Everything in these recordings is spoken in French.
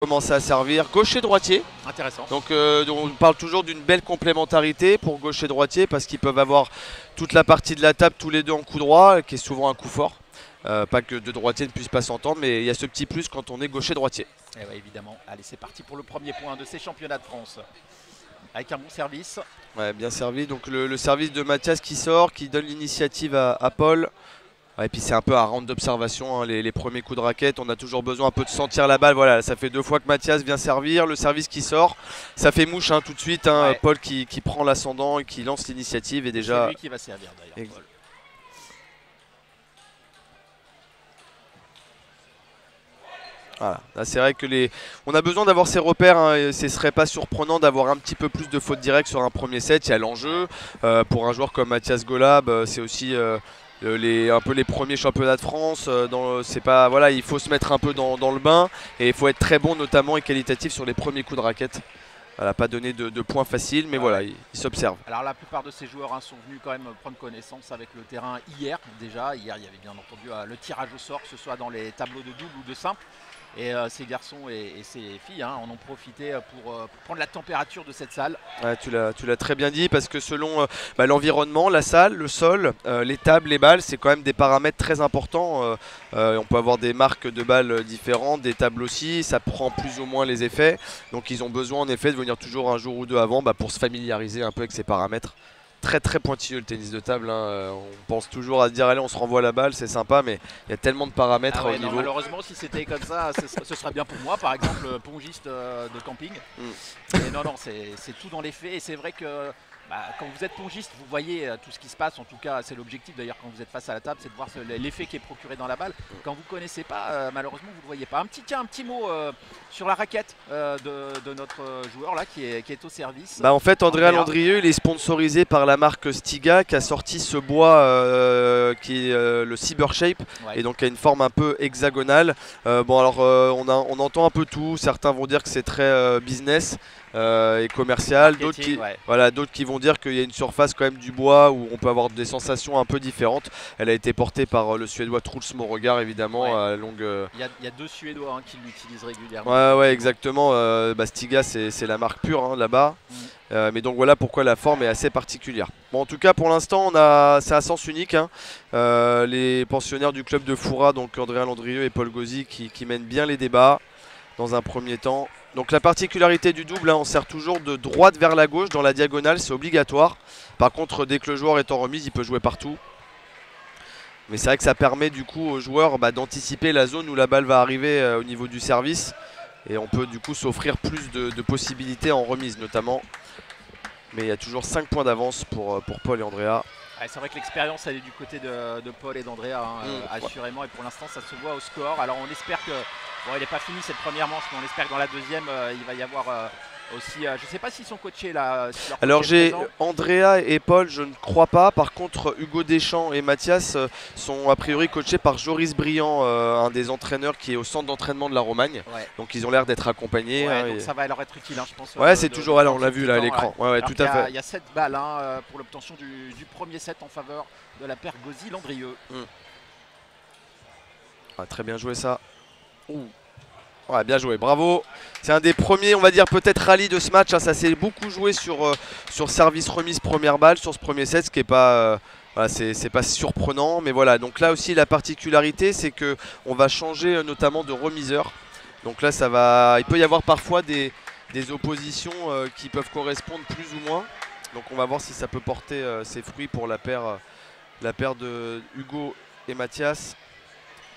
Commencer à servir gaucher-droitier. Intéressant. Donc on parle toujours d'une belle complémentarité pour gaucher-droitier parce qu'ils peuvent avoir toute la partie de la table tous les deux en coup droit, qui est souvent un coup fort. Pas que deux droitiers ne puissent pas s'entendre, mais il y a ce petit plus quand on est gaucher-droitier. Et ouais, évidemment. Allez, c'est parti pour le premier point de ces championnats de France. Avec un bon service. Ouais, bien servi. Donc le service de Mathias qui sort, qui donne l'initiative à Paul. Ouais, et puis c'est un peu un round d'observation, hein, les premiers coups de raquette, on a toujours besoin un peu de sentir la balle. Voilà, ça fait deux fois que Mathias vient servir, le service qui sort, ça fait mouche tout de suite. Ouais. Paul qui prend l'ascendant et qui lance l'initiative et déjà. C'est lui qui va servir d'ailleurs. Paul. Voilà. C'est vrai que on a besoin d'avoir ces repères, et ce ne serait pas surprenant d'avoir un petit peu plus de fautes directes sur un premier set. Il y a l'enjeu. Pour un joueur comme Mathias Golab, c'est aussi un peu les premiers championnats de France. Voilà, il faut se mettre un peu dans le bain et il faut être très bon notamment et qualitatif sur les premiers coups de raquette. Voilà, pas donné de points faciles, mais voilà, il s'observe. Alors la plupart de ces joueurs sont venus quand même prendre connaissance avec le terrain hier déjà. Hier, il y avait bien entendu le tirage au sort, que ce soit dans les tableaux de double ou de simple. Et ces garçons et ces filles en ont profité pour prendre la température de cette salle. Ouais, tu l'as très bien dit, parce que selon l'environnement, la salle, le sol, les tables, les balles, c'est quand même des paramètres très importants. On peut avoir des marques de balles différentes, des tables aussi, ça prend plus ou moins les effets. Donc ils ont besoin en effet de venir toujours un jour ou deux avant pour se familiariser un peu avec ces paramètres. Très très pointilleux le tennis de table, On pense toujours à se dire allez on se renvoie la balle, c'est sympa, mais il y a tellement de paramètres au niveau. Malheureusement si c'était comme ça, ce serait bien pour moi par exemple, pongiste de camping. Mais non, c'est tout dans les faits et c'est vrai que quand vous êtes pongiste, vous voyez tout ce qui se passe, en tout cas c'est l'objectif d'ailleurs quand vous êtes face à la table, c'est de voir l'effet qui est procuré dans la balle. Quand vous ne connaissez pas, malheureusement vous ne le voyez pas. Un petit mot sur la raquette de notre joueur là qui est au service. En fait Andrea Landrieux il est sponsorisé par la marque Stiga qui a sorti ce bois qui est le Cyber Shape, et donc qui a une forme un peu hexagonale. On entend un peu tout, certains vont dire que c'est très business et commercial, d'autres qui vont dire qu'il y a une surface quand même du bois où on peut avoir des sensations un peu différentes. Elle a été portée par le Suédois Truls Mauregard évidemment à longue. Il y a deux Suédois qui l'utilisent régulièrement. Ouais, exactement. Stiga c'est la marque pure là-bas. Mais donc voilà pourquoi la forme est assez particulière. Bon, en tout cas pour l'instant c'est à sens unique. Les pensionnaires du club de Foura, donc Andrea Landrieux et Paul Gauzy qui mènent bien les débats dans un premier temps. Donc la particularité du double, on sert toujours de droite vers la gauche dans la diagonale, c'est obligatoire. Par contre dès que le joueur est en remise, il peut jouer partout. Mais c'est vrai que ça permet du coup au joueur d'anticiper la zone où la balle va arriver au niveau du service. Et on peut du coup s'offrir plus de possibilités en remise notamment. Mais il y a toujours 5 points d'avance pour Paul et Andrea. C'est vrai que l'expérience elle est du côté de Paul et d'Andrea assurément, et pour l'instant ça se voit au score. Alors on espère que, il n'est pas fini cette première manche, mais on espère que dans la deuxième il va y avoir aussi, je ne sais pas s'ils sont coachés là. Alors j'ai Andrea et Paul, je ne crois pas. Par contre Hugo Deschamps et Mathias sont a priori coachés par Joris Briand, un des entraîneurs qui est au centre d'entraînement de la Romagne. Donc ils ont l'air d'être accompagnés. Donc ça va leur être utile je pense. Ouais, c'est toujours, on l'a vu là à l'écran. Ouais, tout à fait. Il y a 7 balles pour l'obtention du premier set en faveur de la paire Gauzy-Landrieux. Très bien joué ça. Ouais, bien joué, bravo. C'est un des premiers, on va dire, peut-être rallye de ce match. Ça s'est beaucoup joué sur service remise première balle sur ce premier set, ce qui n'est pas, c'est pas surprenant. Mais voilà, donc là aussi la particularité, c'est que on va changer notamment de remiseur. Donc là, il peut y avoir parfois des oppositions qui peuvent correspondre plus ou moins. Donc on va voir si ça peut porter ses fruits pour la paire de Hugo et Mathias.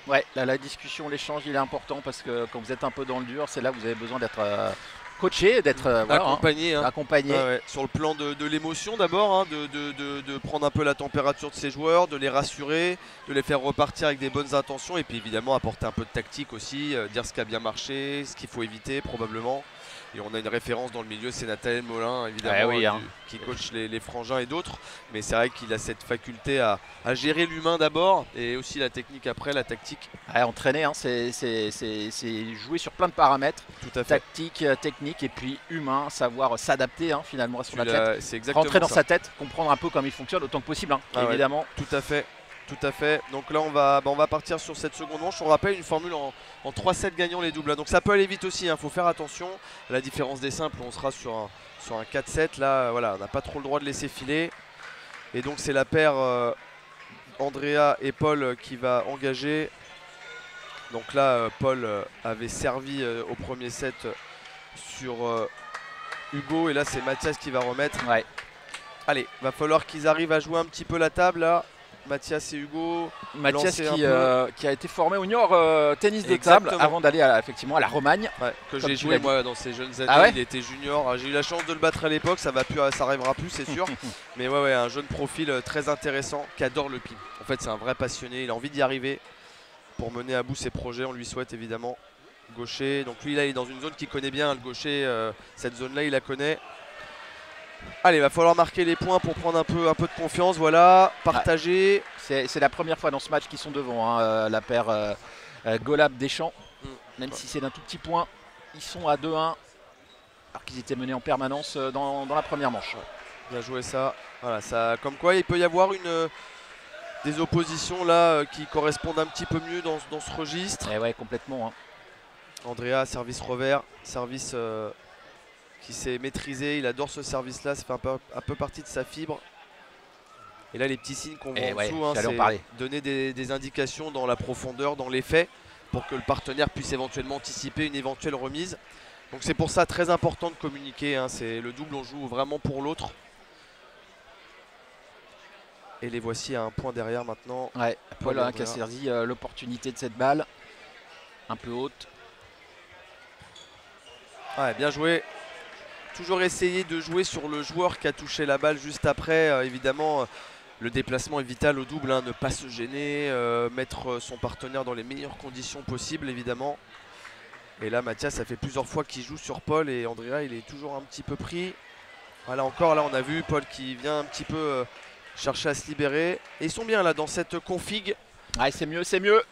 Ouais, là la discussion, l'échange il est important parce que quand vous êtes un peu dans le dur, c'est là que vous avez besoin d'être coaché, d'être accompagné. Sur le plan de l'émotion d'abord, de prendre un peu la température de ses joueurs, de les rassurer, de les faire repartir avec des bonnes intentions, et puis évidemment apporter un peu de tactique aussi, dire ce qui a bien marché, ce qu'il faut éviter probablement. Et on a une référence dans le milieu, c'est Nathalie Molin évidemment, qui coach les frangins et d'autres. Mais c'est vrai qu'il a cette faculté à gérer l'humain d'abord et aussi la technique après, la tactique. Entraîner, c'est jouer sur plein de paramètres. Tout à fait. Tactique, technique et puis humain, savoir s'adapter finalement à son athlète. C'est exactement rentrer dans ça. sa tête, comprendre un peu comment il fonctionne autant que possible, évidemment. Tout à fait. Tout à fait. Donc là, on va partir sur cette seconde manche. On rappelle une formule en 3-7 gagnant les doubles. Donc ça peut aller vite aussi. Il faut faire attention. À la différence des simples, on sera sur un 4-7. Là, voilà, on n'a pas trop le droit de laisser filer. Et donc c'est la paire Andrea et Paul qui va engager. Donc là, Paul avait servi au premier set sur Hugo. Et là, c'est Mathias qui va remettre. Ouais. Allez, va falloir qu'ils arrivent à jouer un petit peu la table là. Mathias et Hugo. Mathias qui a été formé au Niort tennis de Exactement. table avant d'aller effectivement à la Romagne. Ouais, que j'ai tu joué l'as dit. moi dans ses jeunes années. Ah ouais, il était junior. J'ai eu la chance de le battre à l'époque. Ça arrivera plus, c'est sûr. Mais ouais, un jeune profil très intéressant qui adore le ping. En fait, c'est un vrai passionné. Il a envie d'y arriver pour mener à bout ses projets. On lui souhaite évidemment. Gaucher. Donc lui, là, il est dans une zone qu'il connaît bien. Le gaucher, cette zone-là, il la connaît. Allez, il va falloir marquer les points pour prendre un peu de confiance. Voilà, partager. c'est la première fois dans ce match qu'ils sont devant, hein, la paire Golab-Deschamps. Même si c'est d'un tout petit point, ils sont à 2-1 alors qu'ils étaient menés en permanence dans la première manche. Bien joué ça. Voilà, ça. Comme quoi, il peut y avoir des oppositions là qui correspondent un petit peu mieux dans ce registre. Et ouais, complètement. Hein. Andrea, service revers, service qui s'est maîtrisé. Il adore ce service-là, ça fait un peu partie de sa fibre. Et là, les petits signes qu'on voit en dessous, hein, c'est donner des indications dans la profondeur, dans les faits, pour que le partenaire puisse éventuellement anticiper une éventuelle remise. Donc c'est pour ça très important de communiquer. Hein, c'est le double, on joue vraiment pour l'autre. Et les voici à un point derrière maintenant. Ouais, Paul qui a saisi l'opportunité de cette balle, un peu haute. Ouais, bien joué. Toujours essayer de jouer sur le joueur qui a touché la balle juste après. Évidemment, le déplacement est vital au double, hein, ne pas se gêner, mettre son partenaire dans les meilleures conditions possibles, évidemment. Et là, Mathias, ça fait plusieurs fois qu'il joue sur Paul et Andrea, il est toujours un petit peu pris. Voilà, encore là, on a vu Paul qui vient un petit peu chercher à se libérer. Et ils sont bien là dans cette config. Ouais, c'est mieux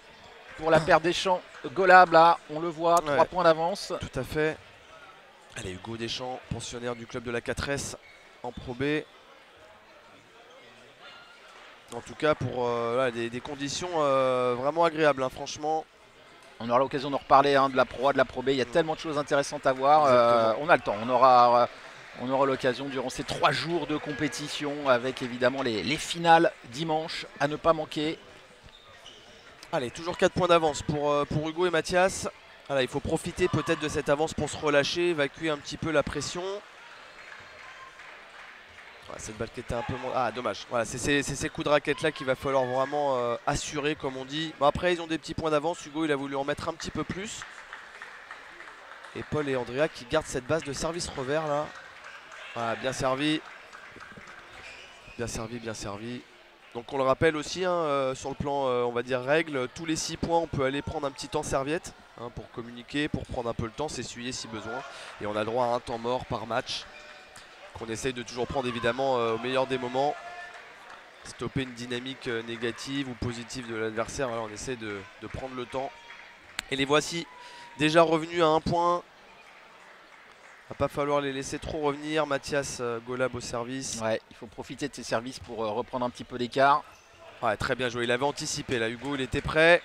pour la paire Deschamps. Golab, là, on le voit, 3 points d'avance. Tout à fait. Allez, Hugo Deschamps, pensionnaire du club de la 4S en Pro B. En tout cas, pour des conditions vraiment agréables, hein, franchement. On aura l'occasion d'en reparler, hein, de la Pro A, de la Pro B. Il y a tellement de choses intéressantes à voir. On a le temps. On aura l'occasion durant ces 3 jours de compétition avec évidemment les finales dimanche à ne pas manquer. Allez, toujours 4 points d'avance pour Hugo et Mathias. Voilà, il faut profiter peut-être de cette avance pour se relâcher, évacuer un petit peu la pression. Voilà, cette balle qui était un peu moins... Ah, dommage. Voilà, c'est ces coups de raquette là qu'il va falloir vraiment assurer, comme on dit. Bon, après, ils ont des petits points d'avance. Hugo, il a voulu en mettre un petit peu plus. Et Paul et Andrea qui gardent cette base de service revers là. Voilà, bien servi. Bien servi, bien servi. Donc on le rappelle aussi, hein, sur le plan, on va dire règle, tous les 6 points, on peut aller prendre un petit temps serviette, hein, pour communiquer, pour prendre un peu le temps, s'essuyer si besoin. Et on a le droit à un temps mort par match, qu'on essaye de toujours prendre évidemment au meilleur des moments. Stopper une dynamique négative ou positive de l'adversaire, voilà, on essaie de prendre le temps. Et les voici déjà revenus à 1 point. Va pas falloir les laisser trop revenir. Mathias Golab au service. Ouais, il faut profiter de ses services pour reprendre un petit peu d'écart. Ouais, très bien joué. Il avait anticipé là. Hugo, il était prêt.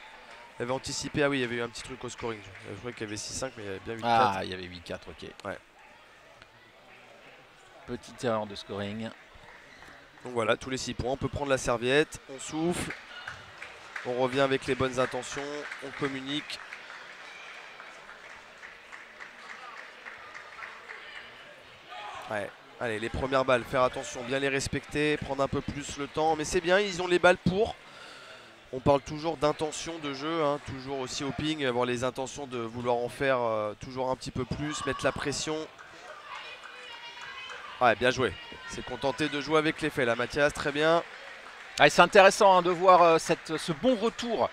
Il avait anticipé. Ah oui, il y avait eu un petit truc au scoring. Je croyais qu'il y avait 6-5, mais il y avait bien 8-4. Ah, il y avait 8-4, ok. Ouais. Petite erreur de scoring. Donc voilà, tous les 6 points. On peut prendre la serviette. On souffle. On revient avec les bonnes intentions. On communique. Ouais, allez, les premières balles, faire attention, bien les respecter, prendre un peu plus le temps. Mais c'est bien, ils ont les balles pour. On parle toujours d'intention de jeu, hein, toujours aussi au ping, avoir les intentions de vouloir en faire toujours un petit peu plus, mettre la pression. Ouais, bien joué. C'est contenté de jouer avec les faits là, Mathias, très bien. Ouais, c'est intéressant, hein, de voir ce bon retour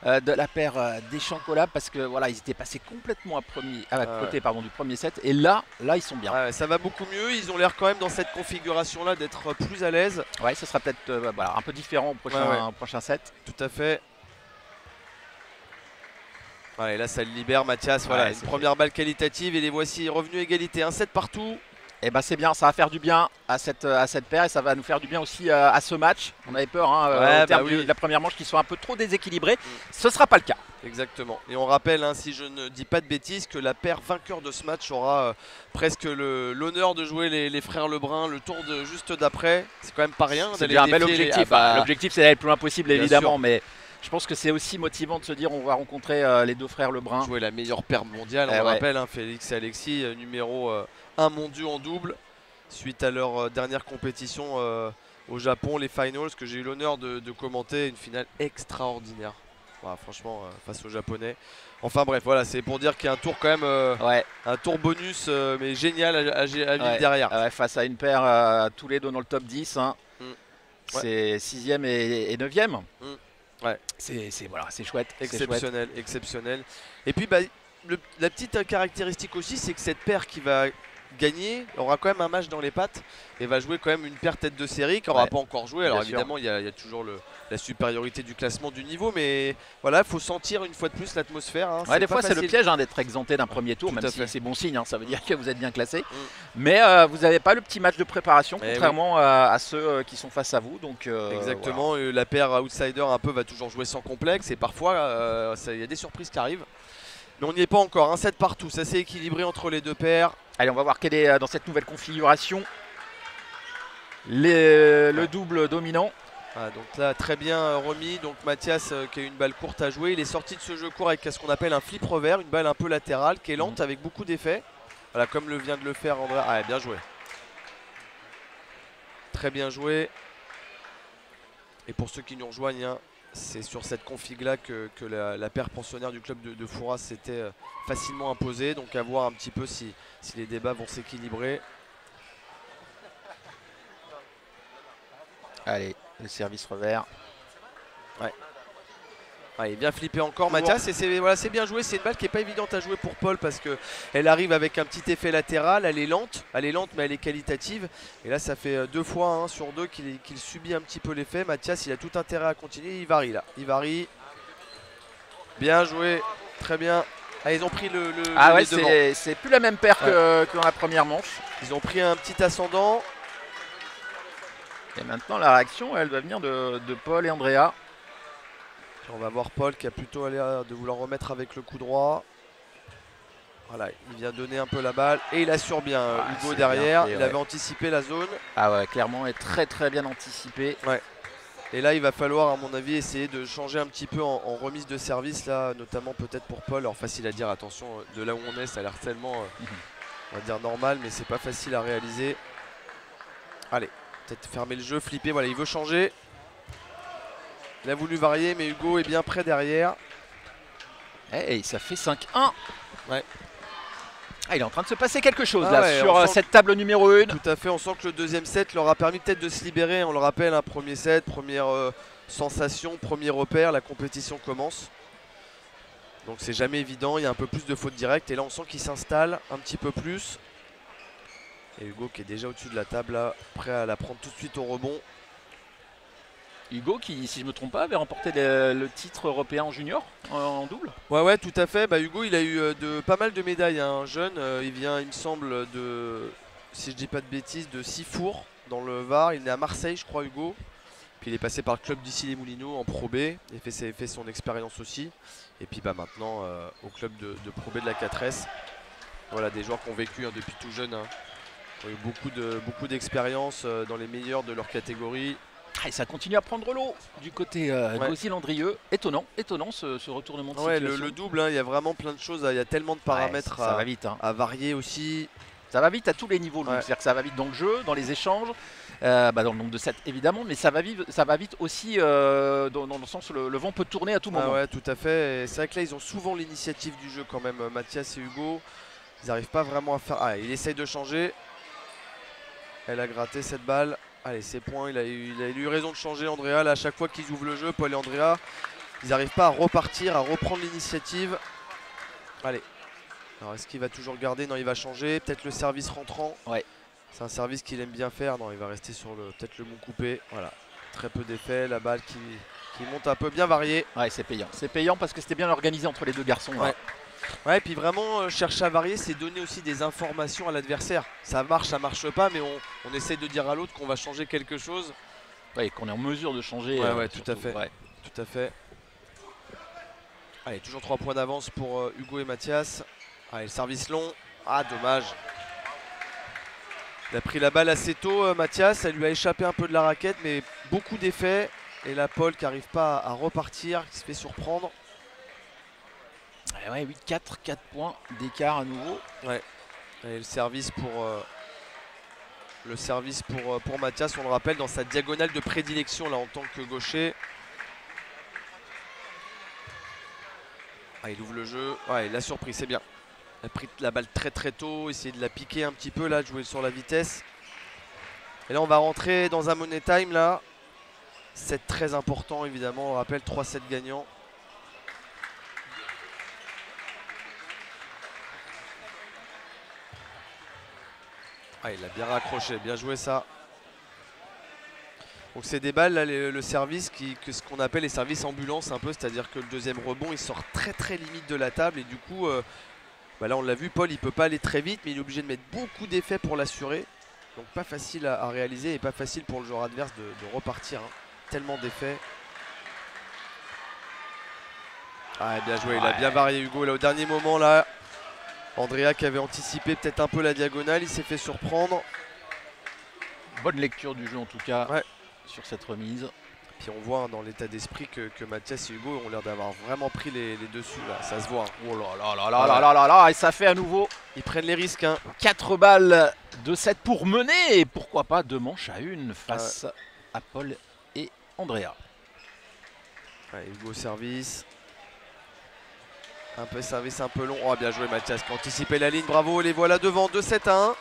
de la paire Deschamps-Golab parce que voilà, ils étaient passés complètement à côté du premier set et là ils sont bien. Ouais, ça va beaucoup mieux, ils ont l'air quand même dans cette configuration là d'être plus à l'aise. Ouais, ce sera peut-être un peu différent au prochain set. Tout à fait. Ouais, et là ça le libère Mathias, voilà, une première balle qualitative et les voici revenus égalité, un set partout. Et ben c'est bien, ça va faire du bien à cette paire et ça va nous faire du bien aussi à ce match. On avait peur au terme de la première manche qu'il soit un peu trop déséquilibré. Ce ne sera pas le cas. Exactement. Et on rappelle, hein, si je ne dis pas de bêtises, que la paire vainqueur de ce match aura presque l'honneur de jouer les frères Lebrun le tour juste d'après. C'est quand même pas rien. C'est un bel objectif. L'objectif c'est d'aller le plus loin possible évidemment, mais je pense que c'est aussi motivant de se dire on va rencontrer les deux frères Lebrun. Jouer la meilleure paire mondiale, on rappelle, hein, Félix et Alexis, numéro 1 mondiaux en double, suite à leur dernière compétition au Japon, les finals, que j'ai eu l'honneur de commenter, une finale extraordinaire. Voilà, franchement, face aux Japonais. Enfin bref, voilà, c'est pour dire qu'il y a un tour quand même, un tour bonus, mais génial à vivre derrière. Face à une paire tous les deux dans le top 10, hein. C'est 6e et 9e. Ouais. C'est chouette. Exceptionnel, exceptionnel. Et puis la petite caractéristique aussi, c'est que cette paire qui va gagner aura quand même un match dans les pattes et va jouer quand même une paire tête de série qui n'aura pas encore joué. Alors évidemment, il y a toujours la supériorité du classement du niveau, mais voilà, il faut sentir une fois de plus l'atmosphère. Hein. Des fois, c'est le piège d'être exempté d'un premier tour, même si c'est bon signe, hein, ça veut dire que vous êtes bien classé. Mais vous n'avez pas le petit match de préparation, contrairement à ceux qui sont face à vous. Donc, exactement, voilà. La paire outsider un peu va toujours jouer sans complexe et parfois, il y a des surprises qui arrivent. Mais on n'y est pas encore, hein, 7 partout, ça s'est équilibré entre les deux paires. Allez, on va voir quel est dans cette nouvelle configuration le double dominant. Donc là, très bien remis. Donc Mathias qui a une balle courte à jouer. Il est sorti de ce jeu court avec ce qu'on appelle un flip revers, une balle un peu latérale qui est lente avec beaucoup d'effets. Voilà, comme vient de le faire André. Bien joué. Très bien joué. Et pour ceux qui nous rejoignent, hein, c'est sur cette config là que la paire pensionnaire du club de Fouras s'était facilement imposée. Donc à voir un petit peu si les débats vont s'équilibrer. Allez, le service revers. Il est bien flippé encore Mathias et c'est bien joué. C'est une balle qui n'est pas évidente à jouer pour Paul parce qu'elle arrive avec un petit effet latéral. Elle est lente mais elle est qualitative. Et là ça fait 2 fois sur 2 qu'il subit un petit peu l'effet. Mathias il a tout intérêt à continuer. Il varie là. Il varie. Bien joué. Très bien. Ils ont pris le c'est plus la même paire que dans la première manche. Ils ont pris un petit ascendant. Et maintenant la réaction elle va venir de Paul et Andrea. On va voir Paul qui a plutôt l'air de vouloir remettre avec le coup droit. Voilà, il vient donner un peu la balle et il assure bien Hugo derrière. Il avait anticipé la zone. Clairement, est très très bien anticipé. Et là, il va falloir, à mon avis, essayer de changer un petit peu en remise de service, là, notamment peut-être pour Paul. Alors facile à dire, attention, de là où on est, ça a l'air tellement, on va dire normal, mais c'est pas facile à réaliser. Allez, peut-être fermer le jeu, flipper. Voilà, il veut changer. Il a voulu varier, mais Hugo est bien près derrière. Et ça fait 5-1. Il est en train de se passer quelque chose là sur cette table numéro 1. Tout à fait, on sent que le deuxième set leur a permis peut-être de se libérer. On le rappelle, un premier set, première sensation, premier repère, la compétition commence. Donc c'est jamais évident, il y a un peu plus de fautes directes. Et là on sent qu'il s'installe un petit peu plus. Et Hugo qui est déjà au-dessus de la table là, prêt à la prendre tout de suite au rebond. Hugo qui, si je ne me trompe pas, avait remporté le titre européen en junior en double. Ouais, tout à fait. Hugo il a eu pas mal de médailles, hein. Jeune. Il vient, il me semble, si je dis pas de bêtises, de Sifour dans le Var. Il est à Marseille, je crois, Hugo. Puis il est passé par le club d'ici les Moulineaux en Pro B. Il a fait son expérience aussi. Et puis maintenant au club de Pro B de la 4S. Voilà, des joueurs qui ont vécu depuis tout jeune, hein. Qui ont eu beaucoup d'expérience dans les meilleurs de leur catégorie. Et ça continue à prendre l'eau du côté Gauzy-Landrieux. Étonnant ce retournement de situation. Le double, hein, il y a vraiment plein de choses. Il y a tellement de paramètres ça va vite, hein. à varier aussi. Ça va vite à tous les niveaux. C'est-à-dire que ça va vite dans le jeu, dans les échanges, dans le nombre de sets évidemment, mais ça va vite aussi dans le sens où le vent peut tourner à tout moment. Ouais, tout à fait. C'est vrai que là, ils ont souvent l'initiative du jeu quand même. Mathias et Hugo, ils n'arrivent pas vraiment à faire... il essaye de changer. Elle a gratté cette balle. Allez, c'est points, il a eu raison de changer Andrea. Là, à chaque fois qu'ils ouvrent le jeu, Paul et Andrea, ils n'arrivent pas à repartir, à reprendre l'initiative. Allez. Alors, est-ce qu'il va toujours garder? Non, il va changer. Peut-être le service rentrant. C'est un service qu'il aime bien faire. Non, il va rester sur peut-être le bon coupé. Voilà. Très peu d'effet. La balle qui monte un peu, bien variée. C'est payant. C'est payant parce que c'était bien organisé entre les deux garçons. Ouais, et puis vraiment chercher à varier, c'est donner aussi des informations à l'adversaire. Ça marche pas, mais on essaie de dire à l'autre qu'on va changer quelque chose. Ouais, qu'on est en mesure de changer. Ouais, surtout, tout à fait. ouais. Tout à fait. Allez, toujours 3 points d'avance pour Hugo et Mathias. Allez, le service long. Ah, dommage. Il a pris la balle assez tôt, Mathias. Ça lui a échappé un peu de la raquette, mais beaucoup d'effets. Et là, Paul qui n'arrive pas à repartir, qui se fait surprendre. Ouais, 8-4, 4 points d'écart à nouveau. Ouais. Et le service pour Mathias, on le rappelle, dans sa diagonale de prédilection là en tant que gaucher. Ah, il ouvre le jeu. Ouais, il a surpris, c'est bien. Il a pris la balle très très tôt, essayé de la piquer un petit peu là, de jouer sur la vitesse. Et là on va rentrer dans un money time là. C'est très important évidemment, on rappelle 3-7 gagnants. Ah, il a bien raccroché, bien joué ça. Donc c'est des balles là, le service ce qu'on appelle les services ambulance un peu, c'est-à-dire que le deuxième rebond il sort très très limite de la table et du coup bah là on l'a vu, Paul il peut pas aller très vite mais il est obligé de mettre beaucoup d'effets pour l'assurer. Donc pas facile à réaliser et pas facile pour le joueur adverse de repartir, hein. Tellement d'effets. Ah, bien joué, il a bien varié Hugo là au dernier moment là. Andrea qui avait anticipé peut-être un peu la diagonale, il s'est fait surprendre. Bonne lecture du jeu en tout cas, ouais, sur cette remise. Puis on voit hein, dans l'état d'esprit que Mathias et Hugo ont l'air d'avoir vraiment pris les dessus là, ça se voit. Oh là là là là là là là là, et ça fait à nouveau. Ils prennent les risques, hein. 4 balles de 7 pour mener et pourquoi pas 2 manches à 1 face à Paul et Andrea. Ouais, Hugo service. Un peu service un peu long. Oh bien joué Mathias qui a anticipé la ligne, bravo, les voilà devant 2-7-1.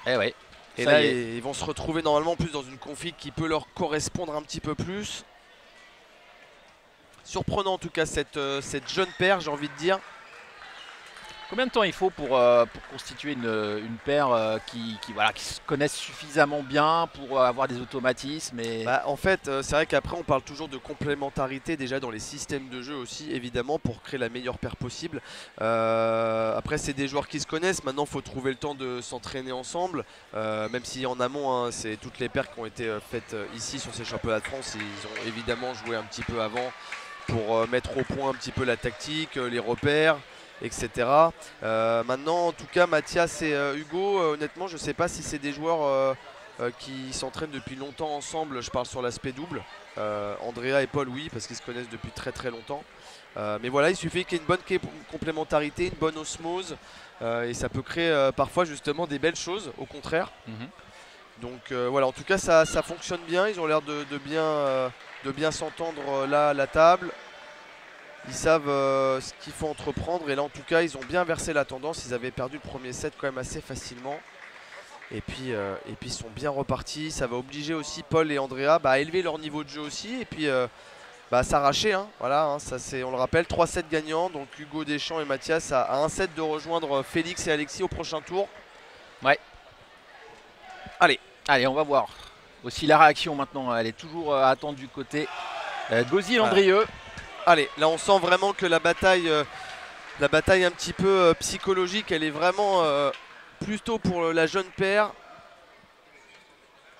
Eh ouais. Et là ils vont se retrouver normalement plus dans une config qui peut leur correspondre un petit peu plus. Surprenant en tout cas cette jeune paire, j'ai envie de dire. Combien de temps il faut pour constituer une paire qui se connaissent suffisamment bien pour avoir des automatismes et... Bah, en fait, c'est vrai qu'après on parle toujours de complémentarité déjà dans les systèmes de jeu aussi, évidemment, pour créer la meilleure paire possible. Après, c'est des joueurs qui se connaissent. Maintenant, il faut trouver le temps de s'entraîner ensemble. Même si en amont, hein, c'est toutes les paires qui ont été faites ici sur ces championnats de France. Ils ont évidemment joué un petit peu avant pour mettre au point un petit peu la tactique, les repères, etc. Maintenant, en tout cas, Mathias et Hugo, honnêtement, je ne sais pas si c'est des joueurs qui s'entraînent depuis longtemps ensemble. Je parle sur l'aspect double. Andrea et Paul, oui, parce qu'ils se connaissent depuis très très longtemps. Mais voilà, il suffit qu'il y ait une bonne complémentarité, une bonne osmose, et ça peut créer parfois justement des belles choses, au contraire. Donc voilà, en tout cas, ça fonctionne bien. Ils ont l'air de bien s'entendre là à la table. Ils savent ce qu'il faut entreprendre et là en tout cas ils ont bien versé la tendance. Ils avaient perdu le premier set quand même assez facilement et puis ils sont bien repartis. Ça va obliger aussi Paul et Andrea à élever leur niveau de jeu aussi et puis à s'arracher, hein. Voilà, hein, ça c'est, on le rappelle, 3 sets gagnants. Donc Hugo Deschamps et Mathias à un set de rejoindre Félix et Alexis au prochain tour. Ouais. Allez, on va voir. Aussi la réaction maintenant, elle est toujours attendue côté Gauzy-Landrieux. Allez, là on sent vraiment que la bataille un petit peu psychologique, elle est vraiment plutôt pour la jeune paire.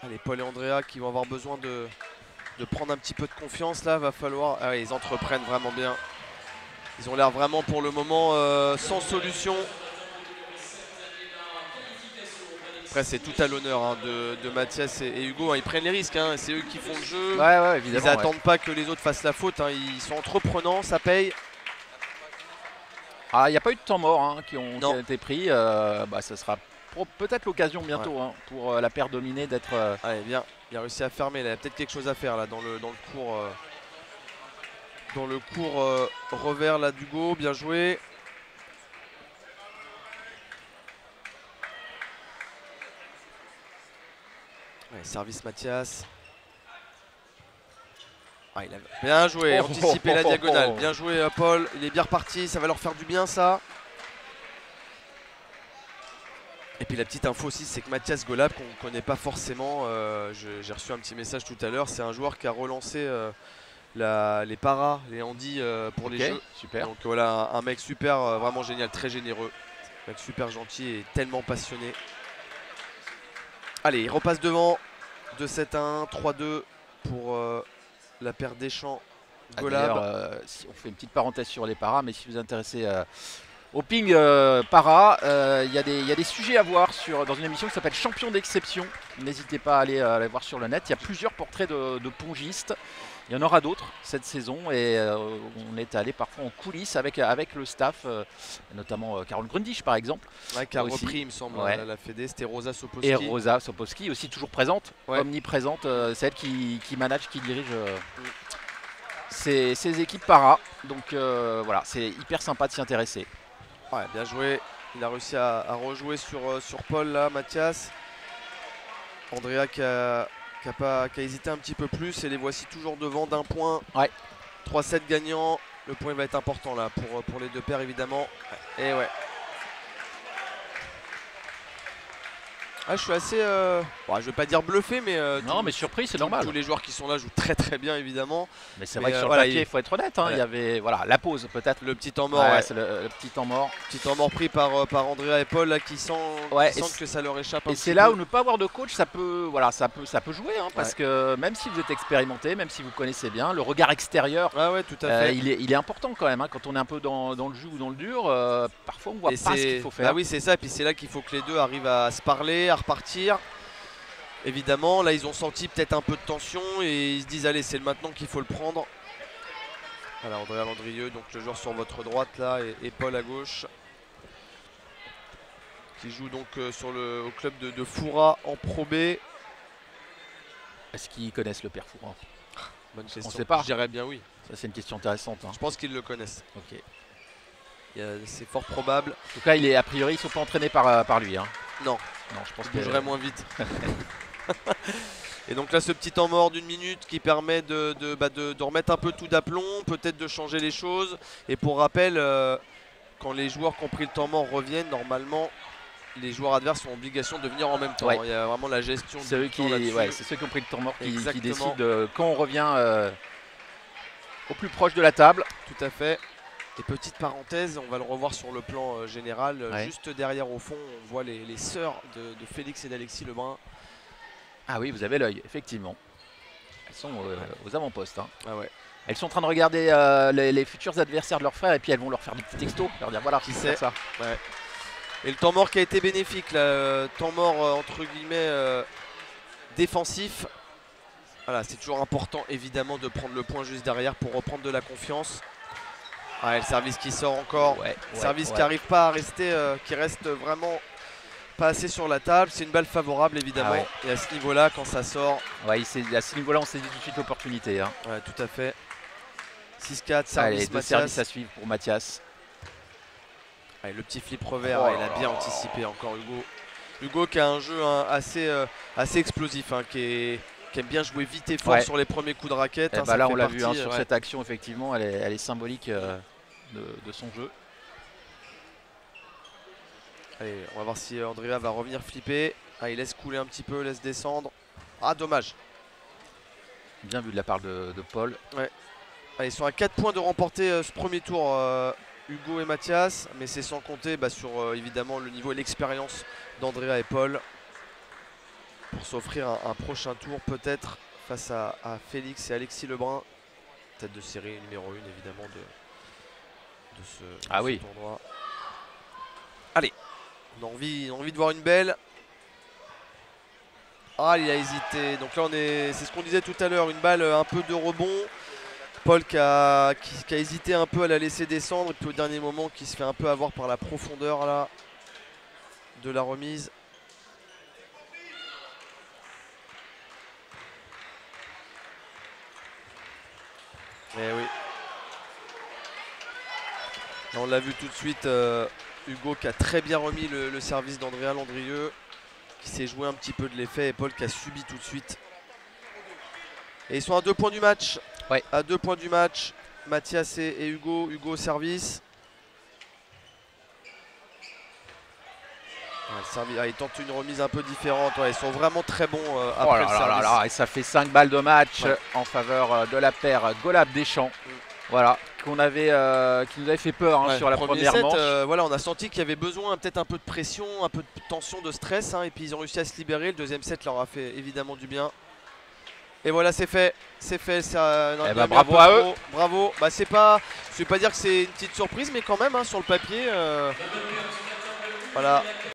Allez, Paul et Andrea qui vont avoir besoin de prendre un petit peu de confiance là, va falloir... Ah ouais, ils entreprennent vraiment bien. Ils ont l'air vraiment pour le moment sans solution. Après c'est tout à l'honneur hein, de Mathias et Hugo, hein. Ils prennent les risques, hein. C'est eux qui font le jeu. Ouais, évidemment. Ils n'attendent pas que les autres fassent la faute, hein. Ils sont entreprenants, ça paye. Ah, il n'y a pas eu de temps mort hein, qui ont été pris. Ça sera peut-être l'occasion bientôt hein, pour la paire dominée d'être... Allez, bien, il a réussi à fermer, il a peut-être quelque chose à faire là dans le cours. Dans le cours revers là d'Hugo, bien joué. Ouais, service Mathias. Ah, il a bien joué, anticipé la diagonale. Bien joué Paul, il est bien reparti, ça va leur faire du bien ça. Et puis la petite info aussi, c'est que Mathias Golab, qu'on ne connaît pas forcément, j'ai reçu un petit message tout à l'heure, c'est un joueur qui a relancé les paras, les handis pour les jeux. Super. Donc voilà, un mec super, vraiment génial, très généreux. Un mec super gentil et tellement passionné. Allez, il repasse devant. 2-7-1, 3-2 pour la paire Deschamps. Golab. Si on fait une petite parenthèse sur les paras, mais si vous vous intéressez au ping para, il y a des sujets à voir dans une émission qui s'appelle Champion d'exception. N'hésitez pas à aller voir sur le net. Il y a plusieurs portraits de pongistes. Il y en aura d'autres cette saison et on est allé parfois en coulisses avec le staff, notamment Carole Grundisch par exemple. Ouais, qui a repris, il me semble, la Fédé. C'était Rosa Sopowski. Et Rosa Sopowski, aussi toujours présente, omniprésente. C'est elle qui manage, qui dirige ces équipes para. Donc voilà, c'est hyper sympa de s'y intéresser. Ouais, bien joué. Il a réussi à rejouer sur Paul là, Mathias. Andrea qui a hésité un petit peu plus et les voici toujours devant d'un point. 3-7 gagnant. Le point va être important là pour les deux paires évidemment. Et ouais. Ah, je suis assez, je vais pas dire bluffé, mais non, mais surpris, c'est normal. Tous les joueurs qui sont là jouent très très bien évidemment. Mais c'est vrai que sur le papier, il faut être honnête. Il y avait la pause peut-être. Le petit temps mort. C'est le petit temps mort. Petit temps mort pris par Andrea et Paul là, qui sentent que ça leur échappe. Et c'est là où ne pas avoir de coach, ça peut jouer, parce que même si vous êtes expérimenté, même si vous connaissez bien, le regard extérieur, tout à fait. il est important quand même. Quand on est un peu dans le jus ou dans le dur, parfois on voit pas ce qu'il faut faire. Ah oui, c'est ça. Et puis c'est là qu'il faut que les deux arrivent à se parler, à repartir. Évidemment, là ils ont senti peut-être un peu de tension et ils se disent allez, c'est maintenant qu'il faut le prendre. Voilà, Andrea Landrieux, donc le joueur sur votre droite là, et Paul à gauche, qui joue donc au club de Foura en Pro B. Est-ce qu'ils connaissent le père Foura? Bonne question. On sait pas. Je dirais bien oui. Ça c'est une question intéressante. Je pense qu'ils le connaissent. Ok. C'est fort probable. En tout cas, a priori, ils ne sont pas entraînés par lui. Non, je pense qu'il bougerait moins vite. Et donc là, ce petit temps mort d'une minute qui permet de remettre un peu tout d'aplomb, peut-être de changer les choses. Et pour rappel, quand les joueurs qui ont pris le temps mort reviennent, normalement, les joueurs adverses ont obligation de venir en même temps. Il y a vraiment la gestion du temps là-dessus. C'est ceux qui ont pris le temps mort qui décident quand on revient au plus proche de la table. Tout à fait. Et petite parenthèse, on va le revoir sur le plan général. Juste derrière au fond, on voit les sœurs de Félix et d'Alexis Lebrun. Ah oui, vous avez l'œil, effectivement. Elles sont aux avant-postes. Ah ouais. Elles sont en train de regarder les futurs adversaires de leurs frères et puis elles vont leur faire des petits textos, leur dire voilà, qui c'est ça. Ouais. Et le temps mort qui a été bénéfique, là, temps mort entre guillemets défensif. Voilà, c'est toujours important évidemment de prendre le point juste derrière pour reprendre de la confiance. Le service qui sort encore, service qui n'arrive pas à rester, qui reste vraiment pas assez sur la table. C'est une balle favorable évidemment. Et à ce niveau-là, quand ça sort, à ce niveau-là, on saisit tout de suite l'opportunité. Ouais, tout à fait. 6-4, service Mathias. Services à suivre pour Mathias. Le petit flip revers, il a bien anticipé encore Hugo. Hugo qui a un jeu assez explosif, qui aime bien jouer vite et fort sur les premiers coups de raquette. Là, on l'a vu sur cette action, effectivement, elle est symbolique de son jeu. Allez, on va voir si Andrea va revenir flipper. Il laisse couler un petit peu, laisse descendre. Dommage. Bien vu de la part de Paul. Ouais. Ils sont à 4 points de remporter ce premier tour, Hugo et Mathias. Mais c'est sans compter sur évidemment le niveau et l'expérience d'Andrea et Paul. Pour s'offrir un prochain tour peut-être face à Félix et Alexis Lebrun. Tête de série numéro 1 évidemment de ce tournoi. Allez, on a envie de voir une belle. Il a hésité. Donc là c'est ce qu'on disait tout à l'heure, une balle un peu de rebond. Paul qui a hésité un peu à la laisser descendre et puis au dernier moment qui se fait un peu avoir par la profondeur là de la remise. Eh oui. Là, on l'a vu tout de suite, Hugo qui a très bien remis le service d'Andrea Landrieux, qui s'est joué un petit peu de l'effet, et Paul qui a subi tout de suite. Et ils sont à 2 points du match. À 2 points du match, Mathias et Hugo. Hugo au service. Ils tentent une remise un peu différente. Ouais, ils sont vraiment très bons après le service. Et ça fait 5 balles de match en faveur de la paire Golab-Deschamps. Voilà, qui nous avait fait peur sur la première set, manche. Voilà, on a senti qu'il y avait besoin peut-être un peu de pression, un peu de tension, de stress. Et puis ils ont réussi à se libérer. Le deuxième set leur a fait évidemment du bien. Et voilà, c'est fait. C'est fait. Bravo à eux. Bravo. Bah, je vais pas dire que c'est une petite surprise, mais quand même, sur le papier. Voilà.